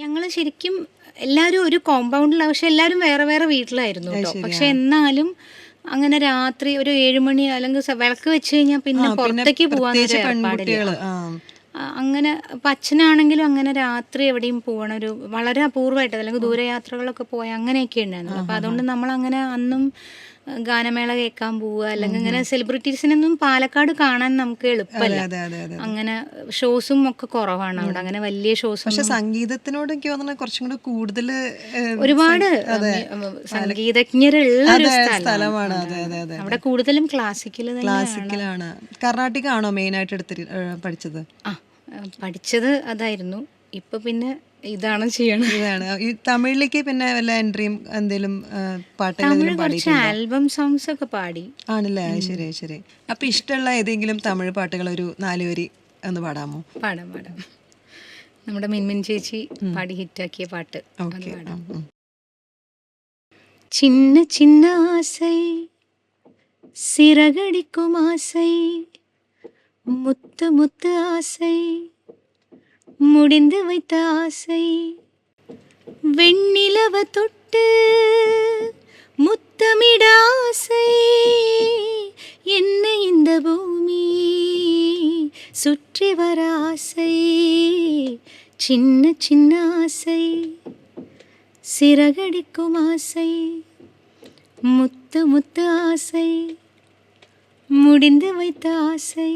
ഞങ്ങൾ ശരിക്കും എല്ലാവരും ഒരു കോമ്പൗണ്ടിലാണ്, പക്ഷെ എല്ലാവരും വേറെ വേറെ വീട്ടിലായിരുന്നു കേട്ടോ. പക്ഷെ എന്നാലും അങ്ങനെ രാത്രി ഒരു 7 മണി അല്ലെങ്കിൽ വിളക്ക് വെച്ച് കഴിഞ്ഞാൽ പിന്നെ പുറത്തേക്ക് പോകാനൊരു ഏർപ്പാടില്ല. അങ്ങനെ ഇപ്പം അച്ഛനാണെങ്കിലും അങ്ങനെ രാത്രി എവിടെയും പോകണ ഒരു വളരെ അപൂർവമായിട്ട്, അല്ലെങ്കിൽ ദൂരയാത്രകളൊക്കെ പോയ അങ്ങനെയൊക്കെ ഉണ്ടായിരുന്നു. അപ്പം അതുകൊണ്ട് നമ്മളങ്ങനെ അന്നും ഗാനമേള കേൾക്കാൻ പോവുക, അല്ലെങ്കിൽ ഇങ്ങനെ സെലിബ്രിറ്റീസിനൊന്നും പാലക്കാട് കാണാൻ നമുക്ക് എളുപ്പമല്ല. അങ്ങനെ ഷോസും ഒക്കെ കുറവാണ് അവിടെ, അങ്ങനെ വലിയ ഷോസ്. പക്ഷെ സംഗീതത്തിനോട് എനിക്ക് തോന്നുന്നത് കുറച്ചും കൂടി കൂടുതൽ ഒരുപാട് സംഗീതജ്ഞരുള്ള ഒരു സ്ഥലമാണ്. അവിടെ കൂടുതലും ക്ലാസിക്കലാണ്. കർണാട്ടിക് ആണോ മെയിൻ ആയിട്ട് പഠിച്ചത്? പഠിച്ചത് അതായിരുന്നു. ഇപ്പൊ പിന്നെ ഇതാണ് ചെയ്യണത്. ഇതാണ്. ഈ തമിഴിലേക്ക് പിന്നെ വല്ല എൻട്രിയും എന്തെങ്കിലും കുറച്ച് ആൽബം സോങ്സ് ഒക്കെ പാടി. ആണല്ലേ? ശരി ശരി. അപ്പൊ ഇഷ്ടമുള്ള ഏതെങ്കിലും തമിഴ് പാട്ടുകൾ ഒരു 4 വരി ഒന്ന് പാടാമോ? പാടാം. നമ്മുടെ മിൻമിൻ ചേച്ചി പാടി ഹിറ്റാക്കിയ പാട്ട്. சின்ன சின்ன ஆசை சிறகடிக்கும் ஆசை முத்து முத்து ஆசை முடிந்து வைத்த ஆசை வெண்ணிலவ தொட்டு முத்தமிட ஆசை என்ன இந்த பூமி சுற்றி வர ஆசை சின்ன சின்ன ஆசை சிறகடிக்கும் ஆசை முத்து முத்து ஆசை முடிந்து வைத்த ஆசை